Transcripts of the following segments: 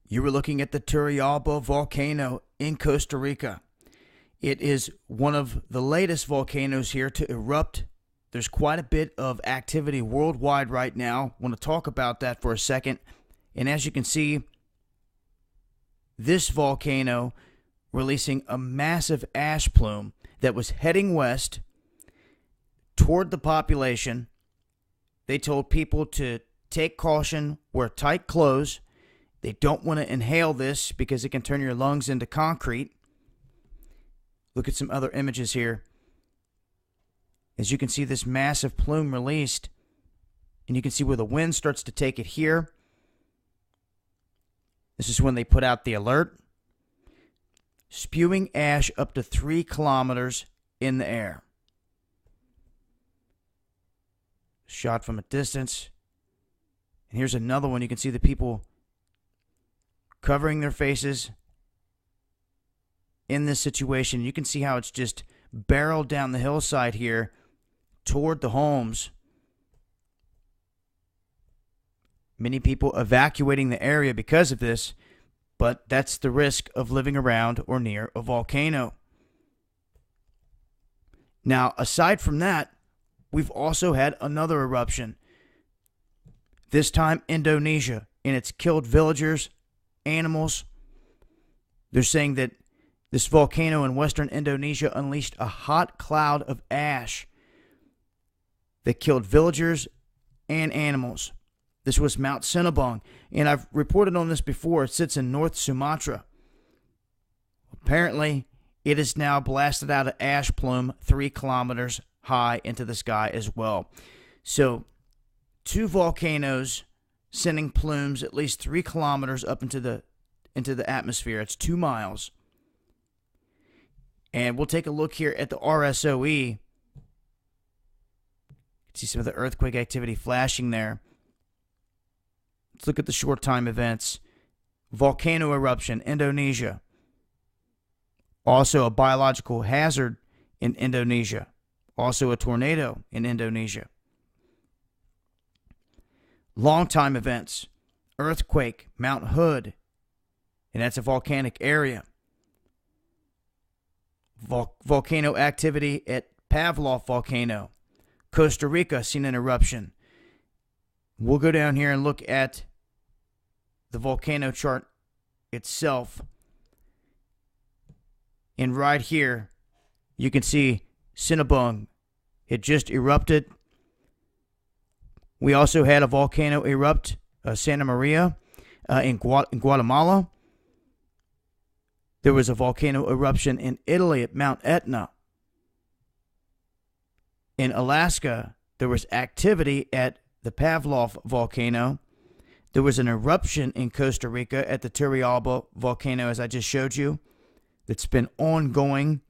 You were looking at the Turrialba volcano in Costa Rica. It is one of the latest volcanoes here to erupt. There's quite a bit of activity worldwide right now. I want to talk about that for a second. And as you can see, this volcano releasing a massive ash plume that was heading west toward the population. They told people to take caution, wear tight clothes. They don't want to inhale this because it can turn your lungs into concrete. Look at some other images here. As you can see, this massive plume released, and you can see where the wind starts to take it here. This is when they put out the alert. Spewing ash up to 3 kilometers in the air. Shot from a distance. And here's another one. You can see the people covering their faces in this situation. You can see how it's just barreled down the hillside here toward the homes. Many people evacuating the area because of this, but that's the risk of living around or near a volcano. Now, aside from that, we've also had another eruption. This time, Indonesia, and it's killed villagers, animals. They're saying that this volcano in western Indonesia unleashed a hot cloud of ash that killed villagers and animals. This was Mount Sinabung, and I've reported on this before. It sits in North Sumatra. Apparently, it is now blasted out an ash plume 3 kilometers high into the sky as well. So, 2 volcanoes sending plumes at least 3 kilometers up into the atmosphere. It's 2 miles. And we'll take a look here at the RSOE. See some of the earthquake activity flashing there. Let's look at the short time events. Volcano eruption, Indonesia. Also a biological hazard in Indonesia. Also a tornado in Indonesia. Long time events. Earthquake, Mount Hood. And that's a volcanic area. Volcano activity at Pavlov Volcano. Costa Rica seen an eruption. We'll go down here and look at the volcano chart itself. And right here, you can see Sinabung. It just erupted. We also had a volcano erupt, Santa Maria, in Guatemala. There was a volcano eruption in Italy at Mount Etna. In Alaska, there was activity at the Pavlov volcano. There was an eruption in Costa Rica at the Turrialba volcano, as I just showed you, that's been ongoing.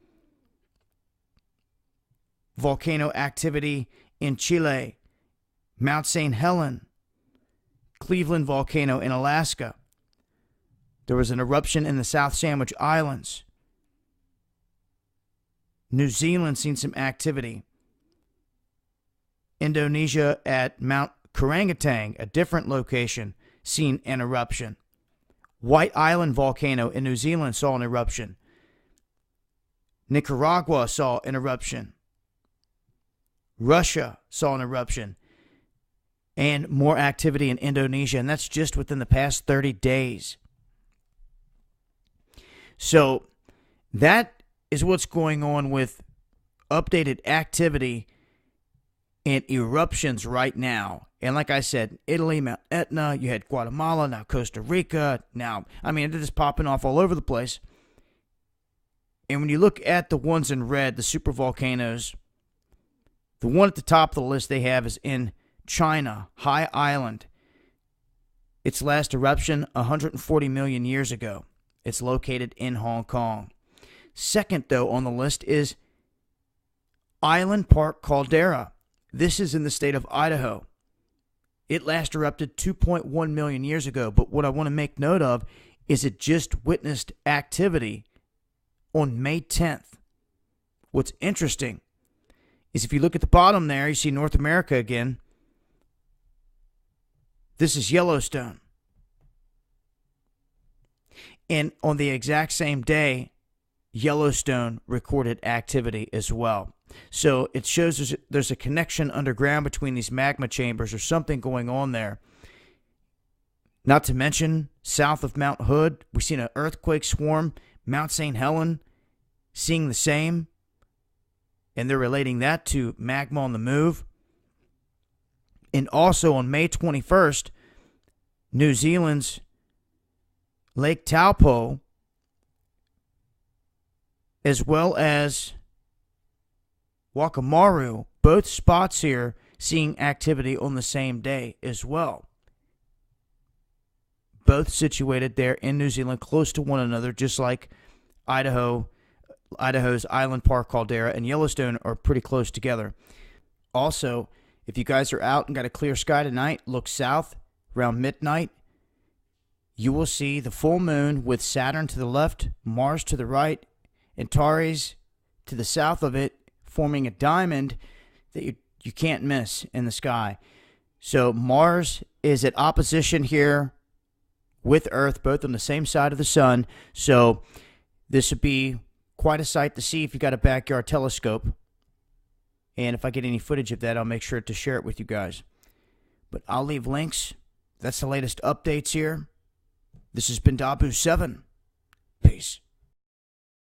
Volcano activity in Chile, Mount St. Helens, Cleveland volcano in Alaska. There was an eruption in the South Sandwich Islands. New Zealand seen some activity. Indonesia at Mount Karangatang, a different location, seen an eruption. White Island volcano in New Zealand saw an eruption. Nicaragua saw an eruption. Russia saw an eruption. And more activity in Indonesia, and that's just within the past 30 days. So that is what's going on with updated activity and eruptions right now. And like I said, Italy, Mount Etna, you had Guatemala, now Costa Rica. Now, I mean, it is popping off all over the place. And when you look at the ones in red, the super volcanoes, the one at the top of the list they have is in China, High Island. Its last eruption 140 million years ago. It's located in Hong Kong. Second, though, on the list is Island Park Caldera. This is in the state of Idaho. It last erupted 2.1 million years ago, but what I want to make note of is it just witnessed activity on May 10th. What's interesting is if you look at the bottom there, you see North America again. This is Yellowstone. And on the exact same day, Yellowstone recorded activity as well. So it shows there's a connection underground between these magma chambers or something going on there. Not to mention, south of Mount Hood, we've seen an earthquake swarm. Mount St. Helens, seeing the same. And they're relating that to magma on the move. And also on May 21st, New Zealand's Lake Taupo, as well as Wakamaru, both spots here seeing activity on the same day as well. Both situated there in New Zealand, close to one another, just like Idaho's Island Park Caldera and Yellowstone are pretty close together. Also, if you guys are out and got a clear sky tonight, look south around midnight. You will see the full moon with Saturn to the left, Mars to the right, and Taurus to the south of it, forming a diamond that you can't miss in the sky. So Mars is at opposition here with Earth, both on the same side of the sun. So this would be quite a sight to see if you got a backyard telescope. And if I get any footage of that, I'll make sure to share it with you guys. But I'll leave links. That's the latest updates here. This has been Dabu7. Peace.